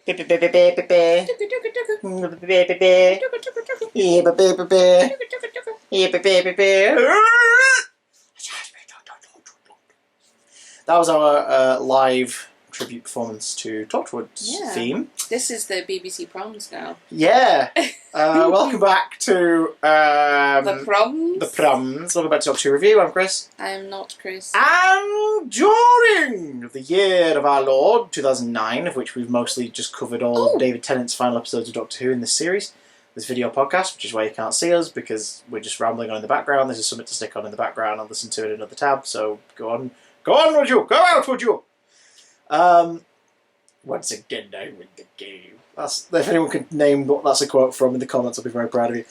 That was our live tribute performance to Torchwood's theme. This is the BBC Proms now. Yeah. Welcome back to the Proms. The Proms. Welcome back to Doctor Who Review. I'm Chris. I'm not Chris. And during the year of our Lord, 2009, of which we've mostly just covered all of David Tennant's final episodes of Doctor Who in this series, this video podcast, which is why you can't see us because we're just rambling on in the background. This is something to stick on in the background and listen to it in another tab. So go on, would you? Go out, would you? Once again, I win the game. That's, if anyone can name what that's a quote from in the comments, I'll be very proud of you.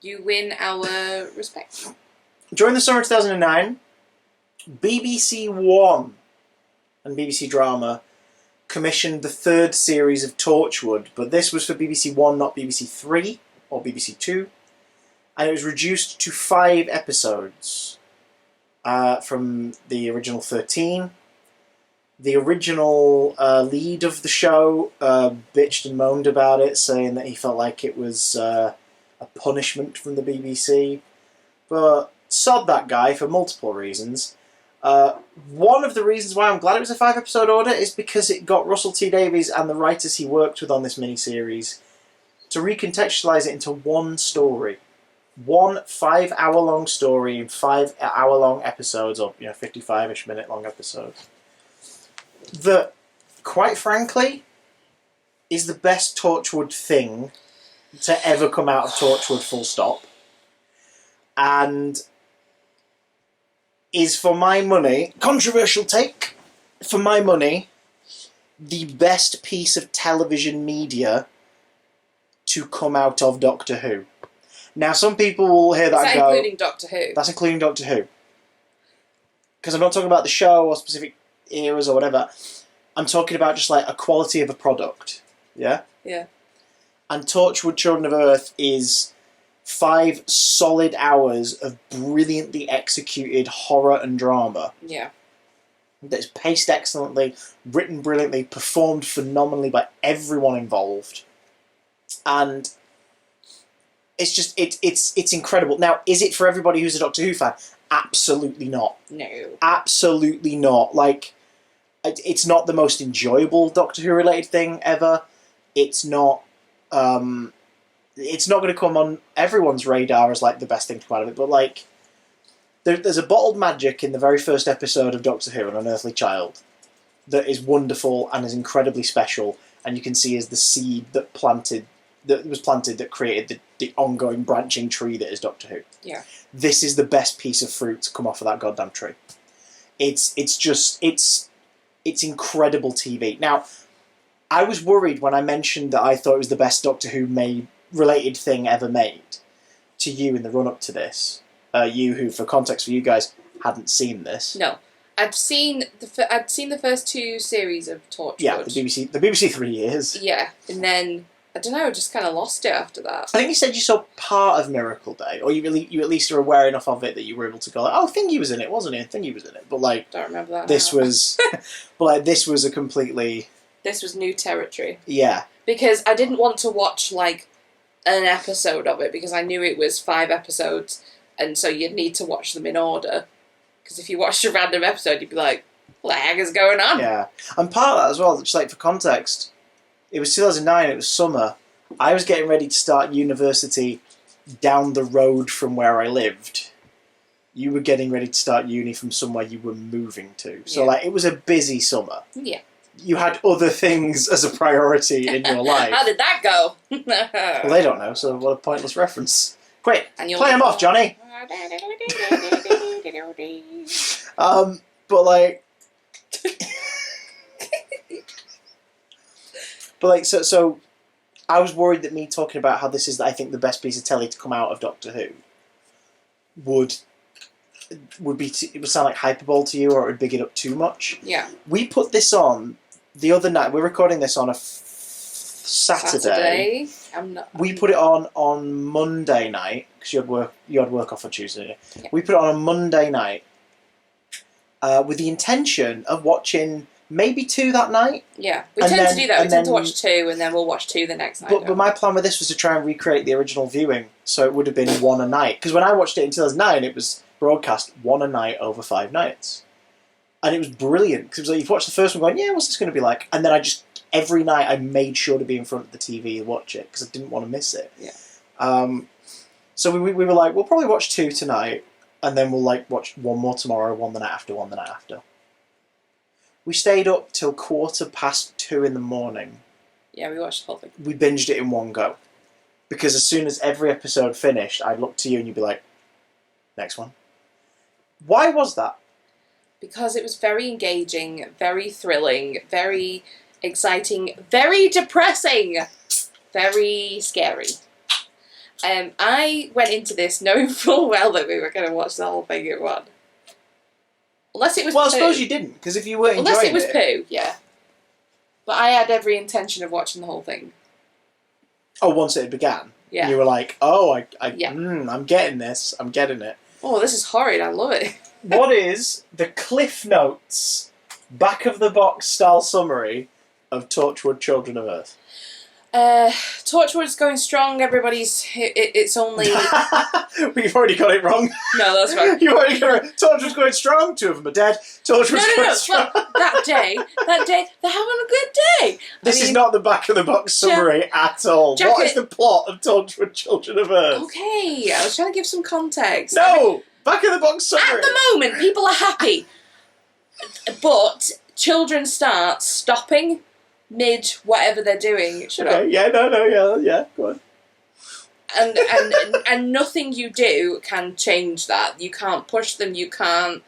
You win our respect. During the summer of 2009, BBC One and BBC Drama commissioned the third series of Torchwood, but this was for BBC One, not BBC Three or BBC Two, and it was reduced to 5 episodes from the original 13. The original lead of the show bitched and moaned about it, saying that he felt like it was a punishment from the BBC. But sod that guy for multiple reasons. One of the reasons why I'm glad it was a 5-episode order is because it got Russell T Davies and the writers he worked with on this miniseries to recontextualise it into one story. One 5-hour-long story in 5-hour-long episodes, or 55-ish minute long episodes. That, quite frankly, is the best Torchwood thing to ever come out of Torchwood, full stop. And is, for my money, controversial take, for my money, the best piece of television media to come out of Doctor Who. Now, some people will hear that and go... That's including Doctor Who. That's including Doctor Who. Because I'm not talking about the show or specific eras or whatever. I'm talking about just like a quality of a product. Yeah? Yeah. And Torchwood Children of Earth is 5 solid hours of brilliantly executed horror and drama. Yeah. That's paced excellently, written brilliantly, performed phenomenally by everyone involved. And it's just, it's incredible. Now, is it for everybody who's a Doctor Who fan? Absolutely not. No. Absolutely not. Like, it's not the most enjoyable Doctor Who related thing ever. It's not going to come on everyone's radar as like the best thing to come out of it. But like, there's a bottled magic in the very first episode of Doctor Who, An Unearthly Child, that is wonderful and is incredibly special. And you can see as the seed that was planted that created the ongoing branching tree that is Doctor Who. Yeah. This is the best piece of fruit to come off of that goddamn tree. It's incredible TV. Now, I was worried when I mentioned that I thought it was the best Doctor Who related thing ever made to you in the run-up to this. You who, for context for you guys, hadn't seen this. No. I'd seen the first 2 series of Torchwood. Yeah, the BBC 3 years. Yeah, and then I don't know, just kind of lost it after that. I think you said you saw part of Miracle Day, or you at least are aware enough of it that you were able to go, like, oh, Thingy was in it, wasn't he? Thingy was in it, but like, don't remember that. This now. was, but like, this was a completely. This was new territory. Yeah. Because I didn't want to watch like an episode of it because I knew it was 5 episodes, and so you'd need to watch them in order. Because if you watched a random episode, you'd be like, what the heck is going on? Yeah, and part of that as well, just like for context. It was 2009, it was summer. I was getting ready to start university down the road from where I lived. You were getting ready to start uni from somewhere you were moving to. So, like, it was a busy summer. Yeah. You had other things as a priority in your life. How did that go? Well, they don't know, so what a pointless reference. Quick, play them off, Johnny! But, like... But like so, I was worried that me talking about how this is, I think, the best piece of telly to come out of Doctor Who would it would sound like hyperbole to you, or it would big it up too much. Yeah. We put this on the other night. We're recording this on a Saturday. We put it on Monday night because you had work off on Tuesday. Yeah. We put it on Monday night with the intention of watching maybe 2 that night. Yeah, we And tend then- to do that. We and tend to then- watch 2, and then we'll watch 2 the next night. But my plan with this was to try and recreate the original viewing, so it would have been 1 a night. Because when I watched it in 2009, it was broadcast 1 a night over 5 nights. And it was brilliant, because it was like, you've watched the first one going, yeah, what's this going to be like? And then every night I made sure to be in front of the TV and watch it, because I didn't want to miss it. Yeah. So we were like, we'll probably watch 2 tonight, and then we'll watch 1 more tomorrow, 1 the night after, 1 the night after. We stayed up till 2:15 in the morning. Yeah, we watched the whole thing. We binged it in one go. Because as soon as every episode finished, I'd look to you and you'd be like, next one. Why was that? Because it was very engaging, very thrilling, very exciting, very depressing, very scary. I went into this knowing full well that we were going to watch the whole thing in one. Unless it was Well, I poo. suppose you didn't, because if you weren't Unless enjoying it was poo, yeah. But I had every intention of watching the whole thing. Oh, once it began? Yeah. And you were like, oh, Yeah. I'm getting this, I'm getting it. Oh, this is horrid, I love it. What is the Cliff Notes back of the box style summary of Torchwood Children of Earth? Torchwood's going strong, it's only... We've already got it wrong. No, that's right. You've already got it wrong. Torchwood's going strong, 2 of them are dead. Torchwood's going strong. Well, that day, they're having a good day. This is not the back of the box summary at all. What is the plot of Torchwood Children of Earth? Okay, I was trying to give some context. No! Back of the box summary! At the moment, people are happy. But children start stopping mid whatever they're doing. Shut up. Yeah, yeah, go on. And nothing you do can change that. You can't push them. You can't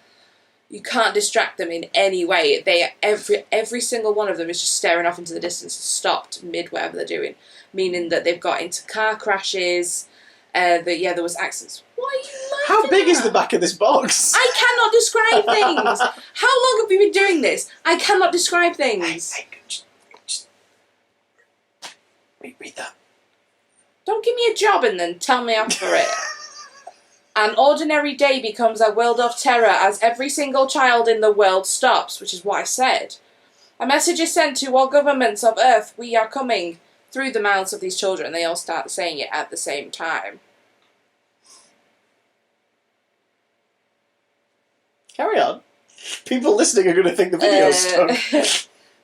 distract them in any way. Every single one of them is just staring off into the distance, stopped mid whatever they're doing, meaning that they've got into car crashes. There was accidents. Why are you laughing? How big is the back of this box? I cannot describe things. How long have we been doing this? I cannot describe things. Hey, just read that. Don't give me a job and then tell me off for it. An ordinary day becomes a world of terror as every single child in the world stops, which is what I said. A message is sent to all governments of Earth, we are coming, through the mouths of these children. They all start saying it at the same time. Carry on. People listening are going to think the video's stuck.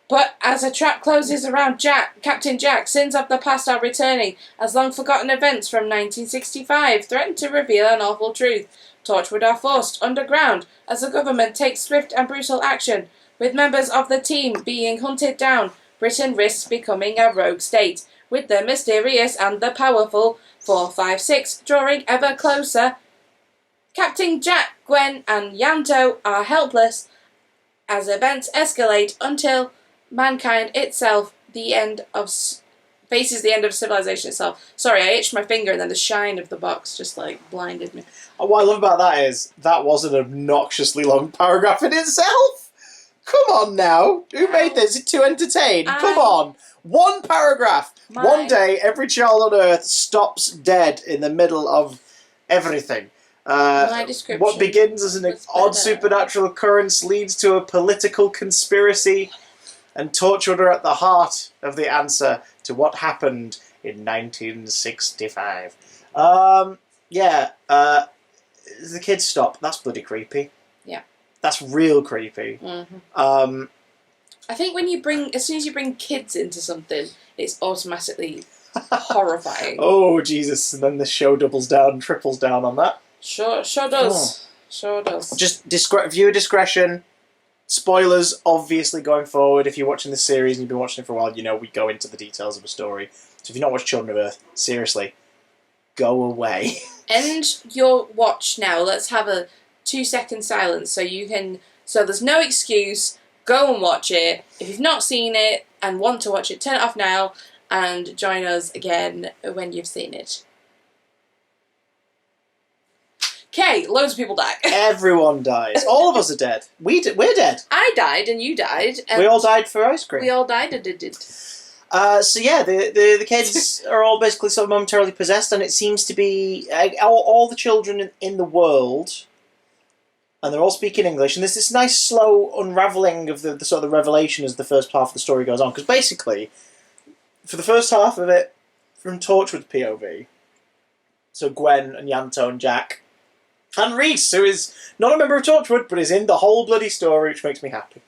But as a trap closes around Captain Jack, sins of the past are returning, as long-forgotten events from 1965 threaten to reveal an awful truth. Torchwood are forced underground as the government takes swift and brutal action. With members of the team being hunted down, Britain risks becoming a rogue state, with the mysterious and the powerful 456 drawing ever closer. Captain Jack, Gwen and Yanto are helpless as events escalate until mankind itself faces the end of civilization itself. Sorry, I itched my finger and then the shine of the box just blinded me. What I love about that is that was an obnoxiously long paragraph in itself. Come on now. Who made this? Is it to entertain? Come on. 1 paragraph. One day, every child on Earth stops dead in the middle of everything. My description. What begins as an odd supernatural occurrence leads to a political conspiracy, and Torchwood are at the heart of the answer to what happened in 1965. The kids stop. That's bloody creepy. Yeah. That's real creepy. Mm-hmm. I think as soon as you bring kids into something, it's automatically horrifying. Oh, Jesus. And then the show doubles down, triples down on that. Sure does. Oh. Sure does. Just viewer discretion. Spoilers, obviously, going forward. If you're watching this series and you've been watching it for a while, you know we go into the details of a story. So if you've not watched Children of Earth, seriously, go away. End your watch now. Let's have a 2-second silence so there's no excuse. Go and watch it. If you've not seen it and want to watch it, turn it off now and join us again when you've seen it. Okay, loads of people die. Everyone dies. All of us are dead. We're dead. I died and you died. And we all died for ice cream. We all died and did. The kids are all basically sort of momentarily possessed, and it seems to be all the children in the world and they're all speaking English, and there's this nice slow unravelling of the sort of the revelation as the first half of the story goes on, because basically, for the first half of it, from Torchwood's POV, so Gwen and Yanto and Jack, and Reese, who is not a member of Torchwood, but is in the whole bloody story, which makes me happy.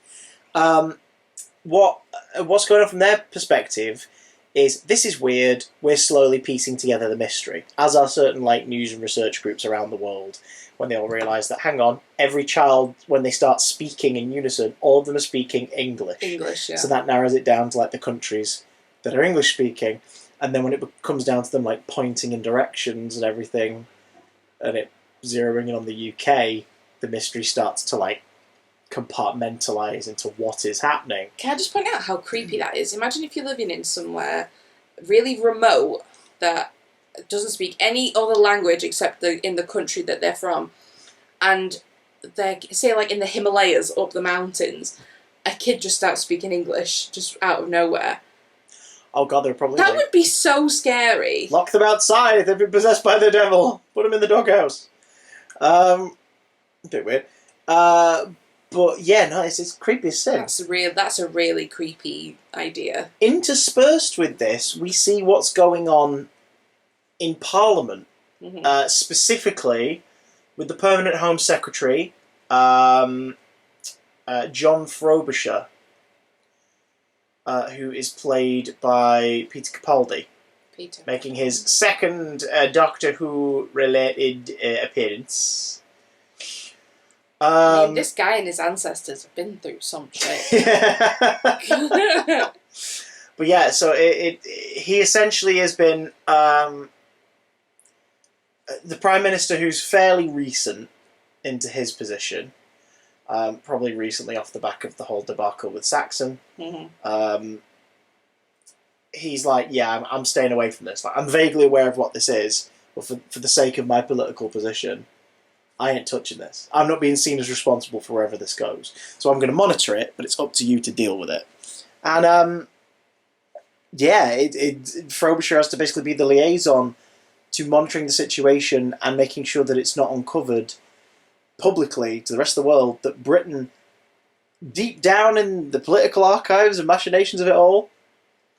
What's going on from their perspective is, this is weird, we're slowly piecing together the mystery, as are certain like news and research groups around the world, when they all realise that, hang on, every child, when they start speaking in unison, all of them are speaking English. English, yeah. So that narrows it down to like the countries that are English speaking, and then when it comes down to them like pointing in directions and everything, and it zeroing in on the UK, the mystery starts to like compartmentalise into what is happening. Can I just point out how creepy that is? Imagine if you're living in somewhere really remote that doesn't speak any other language except in the country that they're from, and they're, say, like in the Himalayas up the mountains, a kid just starts speaking English just out of nowhere. Oh god, they're probably That like, would be so scary. lock them outside, they've been possessed by the devil, put them in the doghouse. A bit weird. But yeah, no, it's creepy as sin. That's a really creepy idea. Interspersed with this, we see what's going on in Parliament, specifically with the Permanent Home Secretary, John Frobisher, who is played by Peter Capaldi, making his second Doctor Who-related appearance. I mean, this guy and his ancestors have been through some shit. But yeah, so he essentially has been the Prime Minister who's fairly recent into his position, probably recently off the back of the whole debacle with Saxon. He's like, yeah, I'm staying away from this. Like, I'm vaguely aware of what this is, but for the sake of my political position, I ain't touching this. I'm not being seen as responsible for wherever this goes. So I'm going to monitor it, but it's up to you to deal with it. And, Frobisher has to basically be the liaison to monitoring the situation and making sure that it's not uncovered publicly to the rest of the world that Britain, deep down in the political archives and machinations of it all,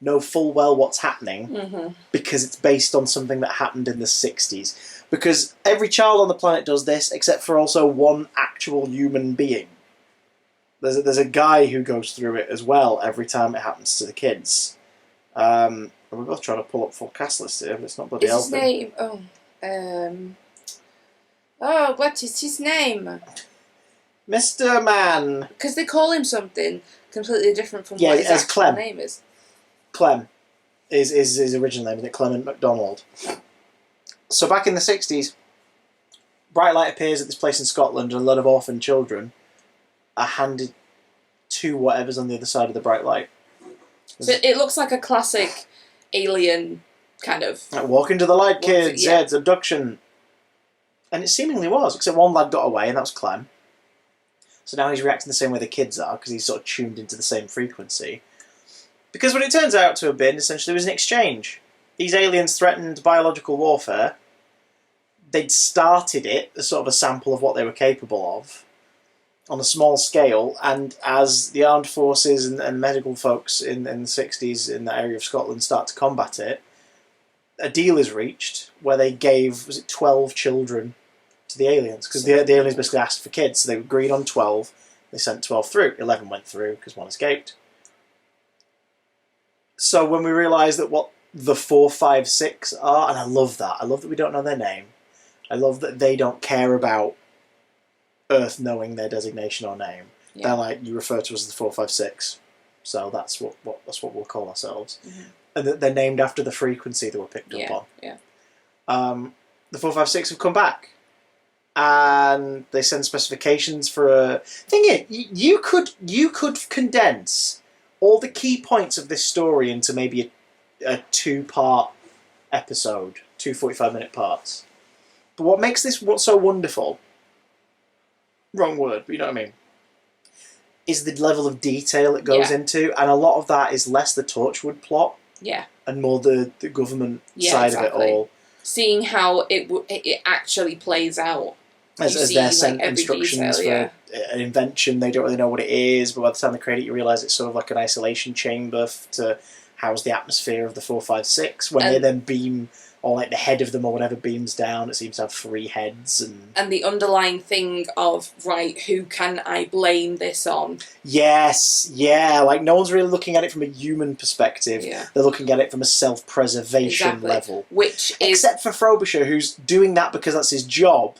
know full well what's happening, because it's based on something that happened in the 60s. Because every child on the planet does this, except for also one actual human being. There's a guy who goes through it as well every time it happens to the kids. We're both trying to pull up full cast list here, but it's not bloody helping. His name? What is his name? Mr. Man. Because they call him something completely different from what his as actual Clem. name is. Clem is his original name, isn't it? Clement MacDonald. So back in the 60s, bright light appears at this place in Scotland, and a lot of orphan children are handed to whatever's on the other side of the bright light. So it looks like a classic Alien kind of... Like, walk into the light, kids, it's abduction. And it seemingly was, except one lad got away, and that was Clem. So now he's reacting the same way the kids are, because he's sort of tuned into the same frequency. Because what it turns out to have been, essentially, was an exchange. These aliens threatened biological warfare. They'd started it as sort of a sample of what they were capable of on a small scale, and as the armed forces and medical folks in the 60s in that area of Scotland start to combat it, a deal is reached where they gave, 12 children to the aliens, because the aliens basically asked for kids, so they agreed on 12, they sent 12 through, 11 went through because one escaped. So when we realise that what the 4, 5, 6 are, and I love that we don't know their name, I love that they don't care about Earth knowing their designation or name. Yeah. They're like, you refer to us as the 4, 5, 6, so that's what we'll call ourselves. And that they're named after the frequency that were picked up on. The 4, 5, 6 have come back, and they send specifications for a thing. You could condense all the key points of this story into maybe a 2-part episode, 2 45-minute parts. But what makes this what's so wonderful, wrong word, but you know what I mean, is the level of detail it goes into, and a lot of that is less the Torchwood plot, and more the government side of it all. Seeing how it actually plays out. as see, they're like, sent every instructions detail, for an invention. They don't really know what it is, but by the time they create it, you realise it's sort of like an isolation chamber to house the atmosphere of the 456. When they then beam, or like the head of them or whatever beams down, it seems to have 3 heads. And the underlying thing of, right, who can I blame this on? Yes, yeah, like no one's really looking at it from a human perspective. Yeah. They're looking at it from a self-preservation level. Which is... Except for Frobisher, who's doing that because that's his job,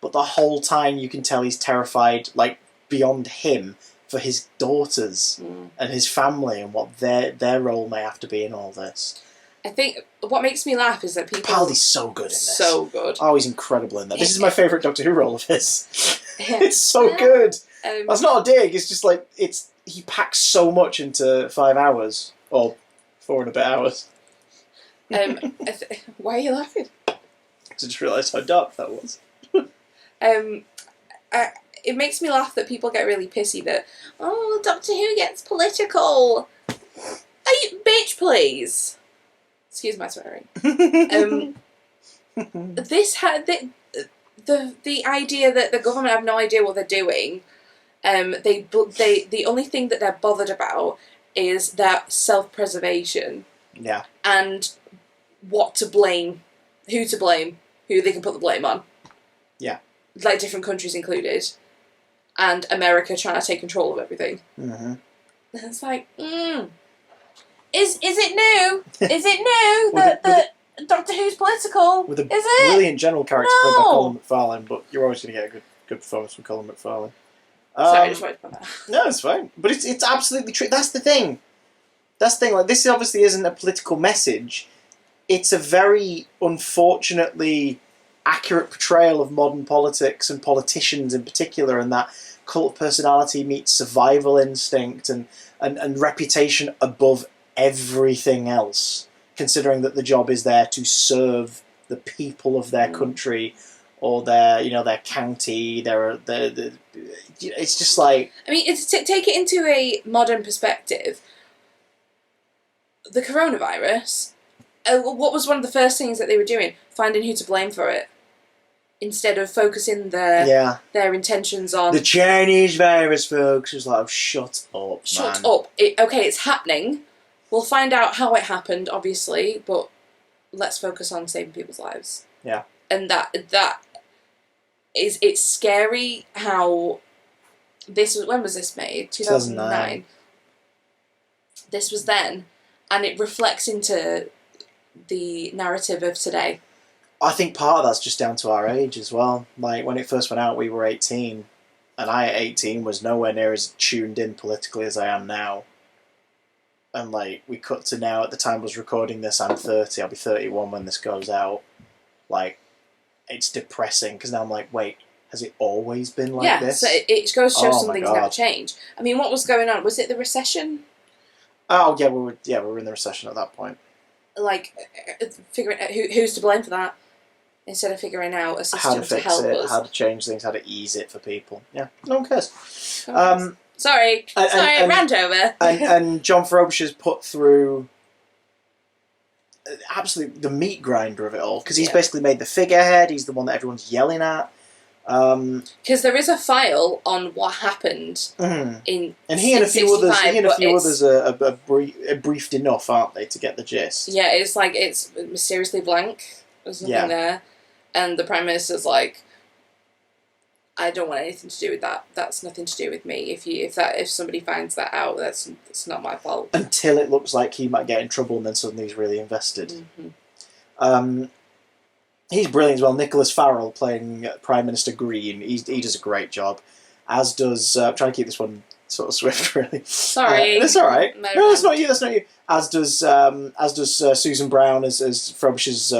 but the whole time you can tell he's terrified, like, beyond him, for his daughters and his family and what their role may have to be in all this. I think what makes me laugh is that people... Capaldi's so good in this. So good. Oh, he's incredible in that. This is my favourite Doctor Who role of his. It's so good. That's not a dig, it's just like, he packs so much into 5 hours. Or 4 and a bit hours. Why are you laughing? Because I just realised how dark that was. It makes me laugh that people get really pissy that, oh, Doctor Who gets political. Bitch, please. Excuse my swearing. This had the idea that the government have no idea what they're doing. The only thing that they're bothered about is their self-preservation. Yeah. And what to blame, who they can put the blame on. Yeah. Like different countries included, and America trying to take control of everything. Mm-hmm. And it's like, is it new? Is it new that Doctor Who's political? With a is it? brilliant general character played by Colin McFarlane, but you're always going to get a good performance from Colin McFarlane. Sorry, I just wanted to put that. No, it's fine. But it's absolutely true. That's the thing. Like, this obviously isn't a political message. It's a very, unfortunately, accurate portrayal of modern politics and politicians in particular, and that cult of personality meets survival instinct and reputation above everything else, considering that the job is there to serve the people of their country or their county. It's just like, I mean, it's take it into a modern perspective. The coronavirus. What was one of the first things that they were doing? Finding who to blame for it, instead of focusing their intentions on the Chinese virus, folks. It was like, oh, shut up, shut man. up. It's happening. We'll find out how it happened, obviously, but let's focus on saving people's lives. Yeah. And it's scary how when was this made? 2009. This was then, and it reflects into the narrative of today. I think part of that's just down to our age as well. Like, when it first went out, we were 18, and I at 18 was nowhere near as tuned in politically as I am now. And like, we cut to now, at the time I was recording this, I'm 30, I'll be 31 when this goes out. Like, it's depressing, because now I'm like, wait, has it always been like this? Yeah, so it goes to show Oh some my things God. never change. I mean, what was going on? Was it the recession? Oh yeah, we were in the recession at that point. Like, figuring out who's to blame for that, instead of figuring out a system How to fix help it, us. how to change things, how to ease it for people. Yeah, no one cares. Sorry, I ran over. and John Frobisher's put through absolutely the meat grinder of it all, because he's basically made the figurehead. He's the one that everyone's yelling at. Because there is a file on what happened in, and he and a few others, 65, are briefed enough, aren't they, to get the gist? Yeah, it's like it's mysteriously blank. There's nothing there, and the Prime Minister's like, I don't want anything to do with that. That's nothing to do with me. If somebody finds that out, that's not my fault. Until it looks like he might get in trouble, and then suddenly he's really invested. He's brilliant as well. Nicholas Farrell playing Prime Minister Green. He does a great job. As does I'm trying to keep this one sort of swift, really. Sorry, that's all right. No, that's not you. That's not you. As does Susan Brown as Frobisher's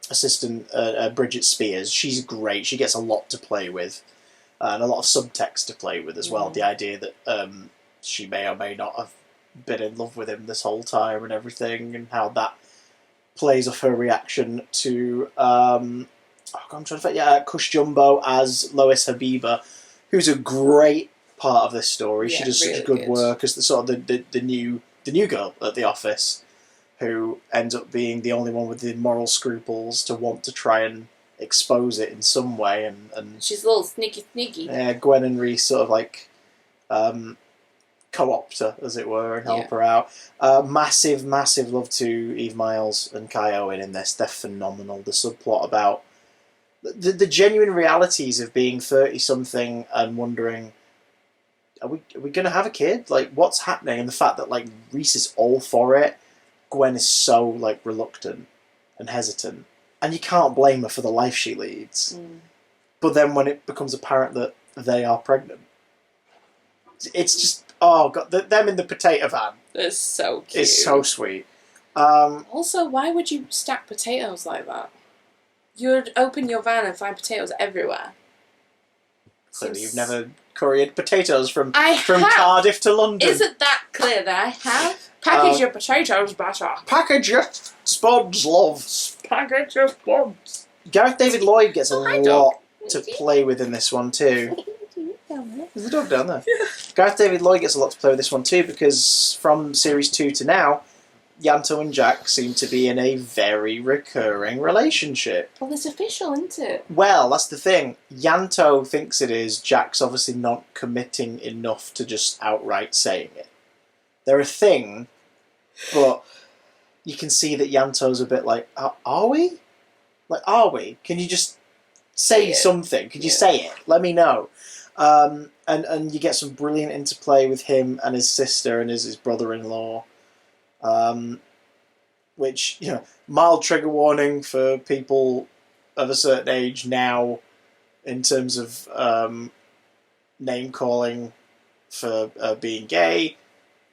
assistant, Bridget Spears. She's great. She gets a lot to play with, and a lot of subtext to play with as well. The idea that she may or may not have been in love with him this whole time and everything, and how that plays off her reaction to Kush Jumbo as Lois Habiba, who's a great part of this story. She does such good work as the sort of the new girl at the office, who ends up being the only one with the moral scruples to want to try and expose it in some way, and She's a little sneaky. yeah, Gwen and Reese sort of like co-opt her, as it were, and help her out. Massive love to Eve Miles and Kai Owen in this. They're phenomenal. The subplot about the genuine realities of being 30-something and wondering, are we going to have a kid? Like, what's happening? And the fact that, like, Reese is all for it. Gwen is so, like, reluctant and hesitant. And you can't blame her for the life she leads. But then when it becomes apparent that they are pregnant, it's just, oh, God, them in the potato van. It's so cute. It's so sweet. Also, why would you stack potatoes like that? You'd open your van and find potatoes everywhere. Clearly you've never couriered potatoes from have. Cardiff to London. Is it that clear that I have? Package your potatoes better. Package your spuds, love. Package your spuds. Gareth David Lloyd gets a Hi, lot dog. to play with in this one too. There's There's a dog down there. Gareth David Lloyd gets a lot to play with this one too, because from series 2 to now, Yanto and Jack seem to be in a very recurring relationship. Well, it's official, isn't it? Well, that's the thing. Yanto thinks it is. Jack's obviously not committing enough to just outright saying it. They're a thing, but you can see that Yanto's a bit like, are we? Like, are we? Can you just say something? Could you say it? Let me know. And you get some brilliant interplay with him and his sister and his brother-in-law. Which, you know, mild trigger warning for people of a certain age now in terms of name calling for being gay,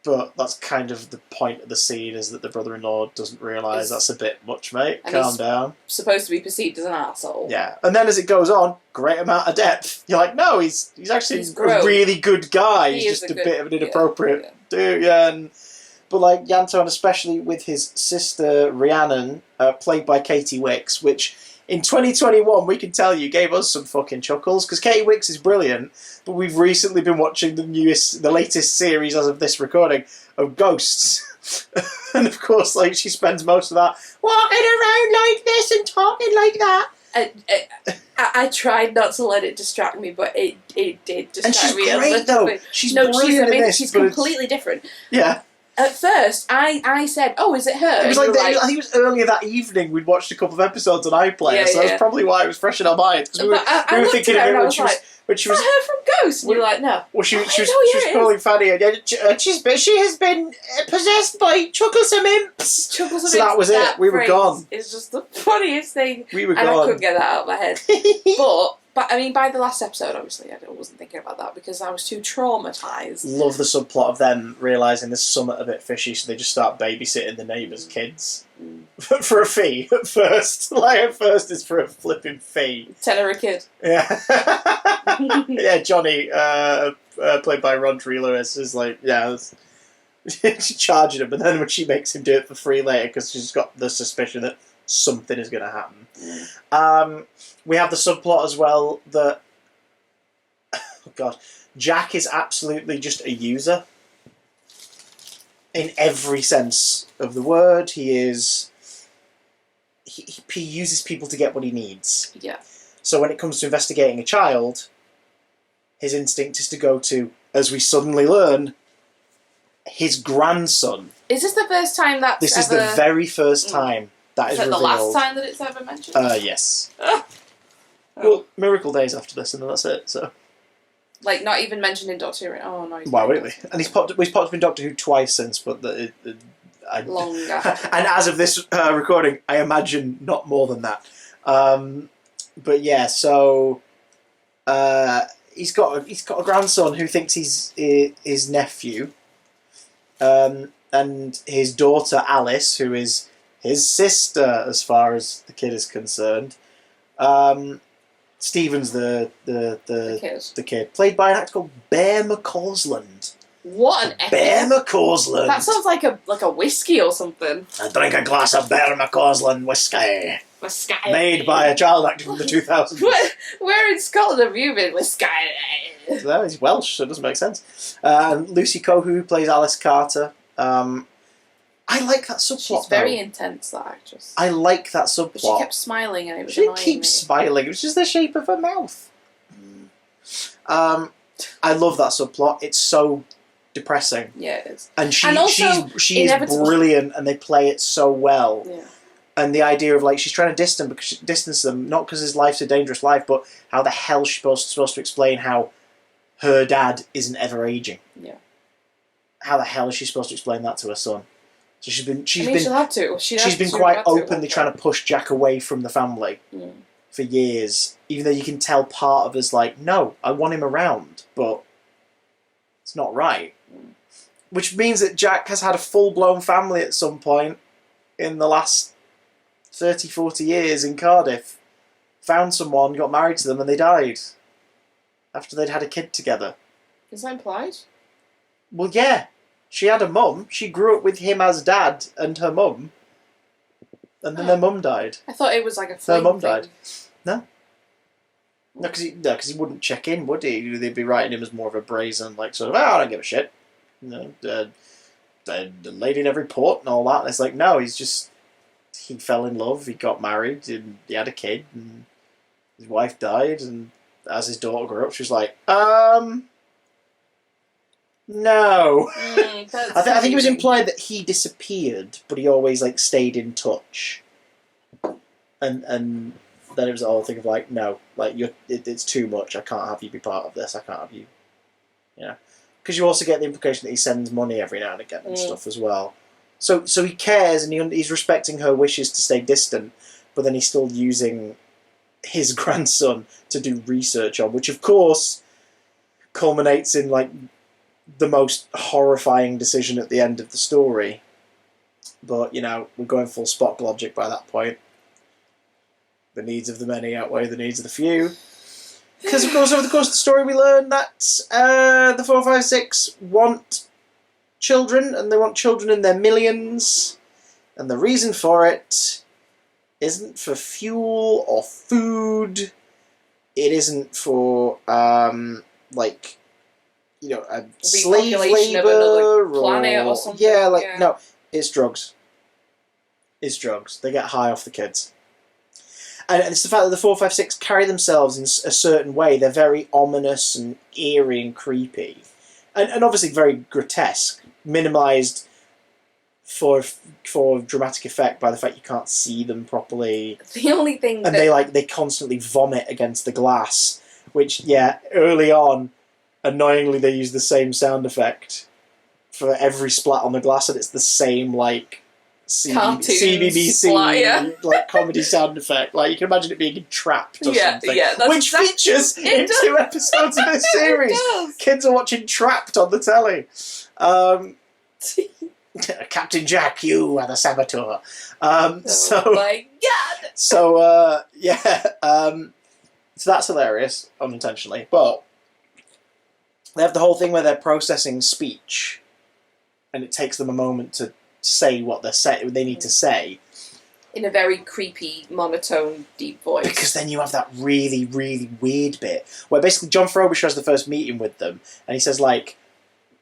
but that's kind of the point of the scene, is that the brother-in-law doesn't realise that's a bit much, mate. Calm down. Supposed to be perceived as an arsehole. Yeah, and then as it goes on, great amount of depth. You're like, no, he's actually a really good guy. He's just a bit of an inappropriate dude, But like Yanto, and especially with his sister Rhiannon, played by Katie Wicks, which in 2021 we can tell you gave us some fucking chuckles, because Katie Wicks is brilliant. But we've recently been watching the latest series as of this recording of Ghosts, and of course, like, she spends most of that walking around like this and talking like that. I tried not to let it distract me, but it did distract me. And she's great though. She's brilliant in this. She's completely different. Yeah. At first, I said, "Oh, is it her?" It was like, I think it was earlier that evening. We'd watched a couple of episodes on iPlayer, so that's probably why it was fresh in our minds. Because we were thinking of it when she was her from Ghost, and you're like, "No." Well, she was calling Fanny, and she has been possessed by Chucklesome imps. So that was it. We were gone. It's just the funniest thing. We were and gone. I couldn't get that out of my head. But I mean, by the last episode, obviously, I wasn't thinking about that because I was too traumatised. Love the subplot of them realising there's something a bit fishy, so they just start babysitting the neighbours' kids. For a fee, at first. Like, at first it's for a flipping fee. Tenner a kid. Yeah. Yeah, Johnny, played by Ron Lewis, is like, she's charging him, but then when she makes him do it for free later, because she's got the suspicion that something is going to happen. We have the subplot as well that, oh God, Jack is absolutely just a user. In every sense of the word, he uses people to get what he needs. Yeah. So when it comes to investigating a child, his instinct is to go to, as we suddenly learn, his grandson. Is this the first time that's This is the very first time that is revealed. Is that the last time that it's ever mentioned? Yes. Well, Miracle Days after this, and then that's it. So, like, not even mentioned in Doctor Who. Oh no. Why wouldn't we? And he's popped up in Doctor Who twice since, but longer. And as of this recording, I imagine not more than that. But yeah, so he's got a grandson who thinks he's his nephew, and his daughter Alice, who is his sister as far as the kid is concerned. Stephen's the kid, played by an actor called Bear McCausland. What an epic. Bear McCausland. That sounds like a whiskey or something. I drink a glass of Bear McCausland whiskey. Made by a child actor from the 2000s. Where in Scotland have you been, whiskey? No, he's Welsh, so it doesn't make sense. Lucy Cohu plays Alice Carter. I like that subplot. She's very intense, that actress. I like that subplot. But she kept smiling, and it was She annoying keeps me. smiling. It's just the shape of her mouth. I love that subplot. It's so depressing. Yeah, it is. And And also, she's brilliant, and they play it so well. Yeah. And the idea of like she's trying to distance them, not because his life's a dangerous life, but how the hell she's supposed to explain how her dad isn't ever aging. Yeah. How the hell is she supposed to explain that to her son? So she'll have to. She's been quite openly trying to push Jack away from the family for years, even though you can tell part of us like, no, I want him around, but it's not right. Which means that Jack has had a full-blown family at some point in the last 30, 40 years in Cardiff. Found someone, got married to them, and they died after they'd had a kid together. Is that implied? Well, yeah. She had a mum. She grew up with him as dad and her mum. And then their mum died. I thought it was like a Their mum thing. died. No. No, because he wouldn't check in, would he? They'd be writing him as more of a brazen, like, sort of, I don't give a shit. You know, the lady in every port and all that. And it's like, no, he fell in love, he got married, and he had a kid, and his wife died, and as his daughter grew up, she was like, no. I think it was implied that he disappeared, but he always like stayed in touch. And then it was the whole thing of like, no, like it's too much. I can't have you be part of this. I can't have you, because you also get the implication that he sends money every now and again and stuff as well. So he cares and he's respecting her wishes to stay distant, but then he's still using his grandson to do research on, which of course culminates in like the most horrifying decision at the end of the story. But, we're going full Spock logic by that point. The needs of the many outweigh the needs of the few. Because, of course, over the course of the story, we learn that the 456 want children, and they want children in their millions. And the reason for it isn't for fuel or food. It isn't for, slave labour planet or something. No, it's drugs. It's drugs. They get high off the kids. And it's the fact that the 456 carry themselves in a certain way. They're very ominous and eerie and creepy. And obviously very grotesque. Minimised for dramatic effect by the fact you can't see them properly. The only thing and they constantly vomit against the glass, which early on, annoyingly they use the same sound effect for every splat on the glass, and it's the same CBBC like comedy sound effect. Like you can imagine it being entrapped or something. Which features in 2 episodes of this series. Kids are watching Trapped on the telly. Captain Jack, you are the saboteur. Oh my god! So that's hilarious, unintentionally. But they have the whole thing where they're processing speech, and it takes them a moment to say what they need to say. In a very creepy, monotone, deep voice. Because then you have that really, really weird bit where basically John Frobisher has the first meeting with them, and he says, like,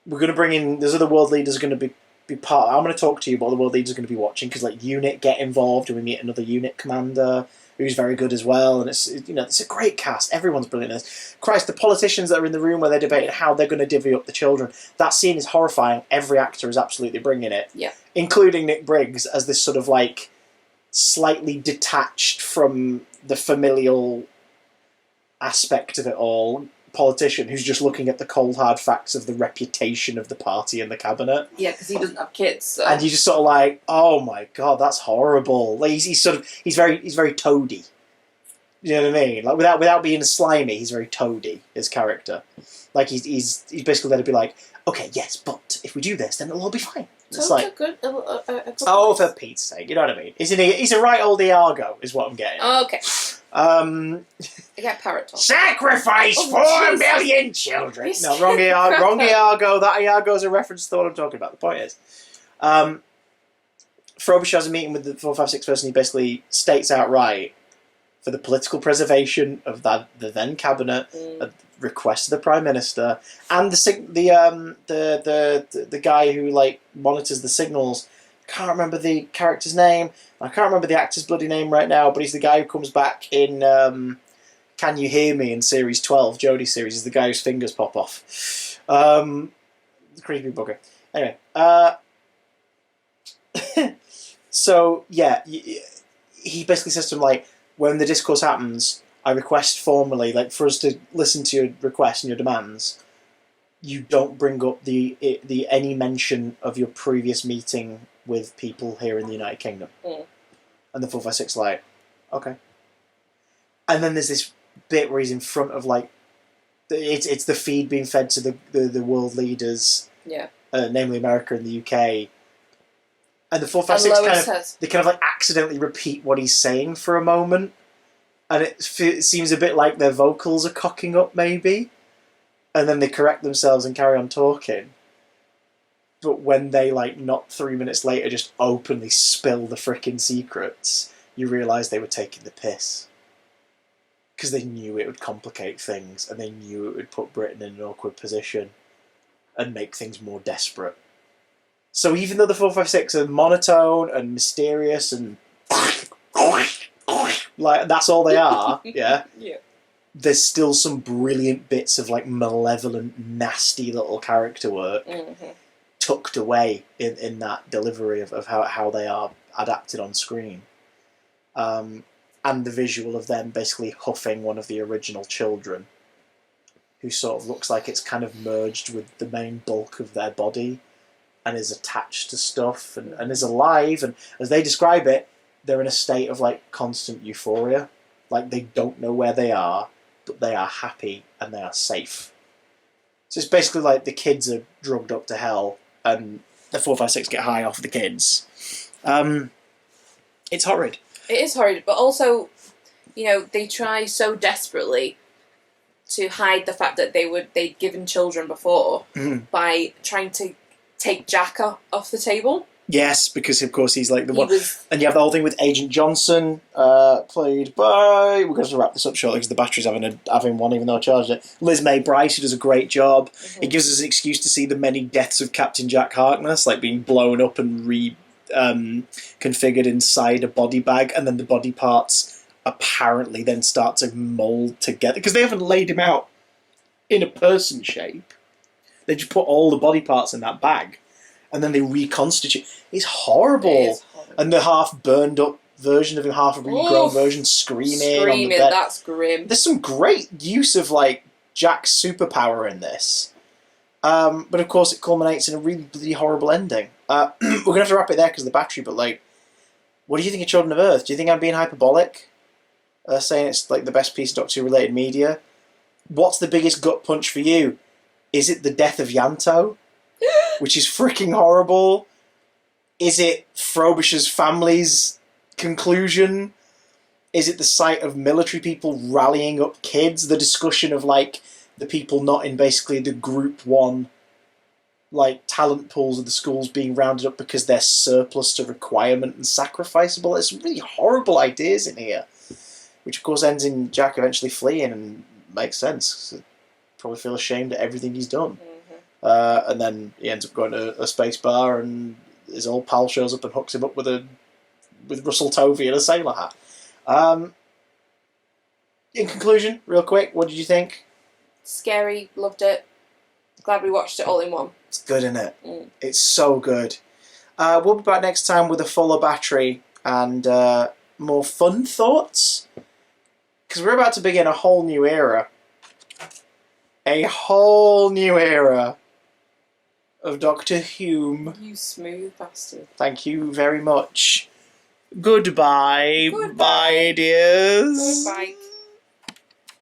we're going to bring in, there's other world leaders going to be part, I'm going to talk to you, but the world leaders are going to be watching, because, like, UNIT get involved, and we meet another UNIT commander who's very good as well, and it's a great cast, everyone's brilliant in this. Christ, the politicians that are in the room where they're debating how they're going to divvy up the children, that scene is horrifying, every actor is absolutely bringing it. Yeah. Including Nick Briggs as this sort of, like, slightly detached from the familial aspect of it all politician who's just looking at the cold hard facts of the reputation of the party and the cabinet. Yeah, because he doesn't have kids. So. And you just sort of like, oh my god, that's horrible. Like he's very toady. You know what I mean? Like without being slimy, he's very toady. His character, like he's basically there to be like, okay, yes, but if we do this, then it'll all be fine. So it's like, good for Pete's sake, you know what I mean? He's a right old Iago, is what I'm getting. Oh, okay. I get parrot talk. Sacrifice 4 million children. No, wrong Iago. Wrong Iago. That Iago is a reference to what I'm talking about. The point is, Frobisher has a meeting with the 456 person. He basically states outright, for the political preservation of the then cabinet, at the request of the Prime Minister, and the guy who like monitors the signals, can't remember the character's name. I can't remember the actor's bloody name right now, but he's the guy who comes back in Can You Hear Me in Series 12, Jodie's series. He's the guy whose fingers pop off. The creepy bugger. Anyway. So, yeah, he basically says to him, like, when the discourse happens, I request formally, like, for us to listen to your requests and your demands, you don't bring up the any mention of your previous meeting with people here in the United Kingdom. Mm. And the 456 like, okay. And then there's this bit where he's in front of, like, it's the feed being fed to the world leaders, namely America and the UK. And the 456 they kind of like accidentally repeat what he's saying for a moment, and it seems a bit like their vocals are cocking up, maybe, and then they correct themselves and carry on talking. But when they, like, not 3 minutes later just openly spill the frickin' secrets, you realise they were taking the piss. Because they knew it would complicate things, and they knew it would put Britain in an awkward position and make things more desperate. So even though the 456 are monotone and mysterious and like that's all they are, yeah. There's still some brilliant bits of, like, malevolent, nasty little character work tucked away in that delivery of how they are adapted on screen. And the visual of them basically huffing one of the original children, who sort of looks like it's kind of merged with the main bulk of their body and is attached to stuff and is alive. And as they describe it, they're in a state of, like, constant euphoria. Like, they don't know where they are, but they are happy and they are safe. So it's basically like the kids are drugged up to hell and the 456 get high off the kids. It's horrid. It is horrid, but also, you know, they try so desperately to hide the fact that they'd given children before by trying to take Jack off the table. Yes, because of course he's like the one. And you have the whole thing with Agent Johnson, played by... We're going to wrap this up shortly because the battery's having one even though I charged it. Liz May Bryce, who does a great job. It gives us an excuse to see the many deaths of Captain Jack Harkness, like being blown up and configured inside a body bag, and then the body parts apparently then start to mould together. Because they haven't laid him out in a person shape. They just put all the body parts in that bag. And then they reconstitute. It's horrible. It is horrible. And the half burned up version of him, half a regrown version, screaming on the bed. That's grim. There's some great use of, like, Jack's superpower in this. But of course it culminates in a really bloody horrible ending. We're going to have to wrap it there because of the battery, but, like, what do you think of Children of Earth? Do you think I'm being hyperbolic? Saying it's, like, the best piece of Doctor Who related media? What's the biggest gut punch for you? Is it the death of Yanto? Which is freaking horrible. Is it Frobisher's family's conclusion? Is it the sight of military people rallying up kids? The discussion of, like, the people not in basically the group one, like, talent pools of the schools being rounded up because they're surplus to requirement and sacrificeable. There's some really horrible ideas in here. Which, of course, ends in Jack eventually fleeing, and makes sense. Probably feel ashamed at everything he's done. And then he ends up going to a space bar, and his old pal shows up and hooks him up with Russell Tovey in a sailor hat. In conclusion, real quick, what did you think? Scary, loved it. Glad we watched it all in one. It's good, isn't it? It's so good. We'll be back next time with a fuller battery and more fun thoughts. Because we're about to begin a whole new era. A whole new era of Doctor Who. You smooth bastard. Thank you very much. Goodbye. Bye, dears. Goodbye.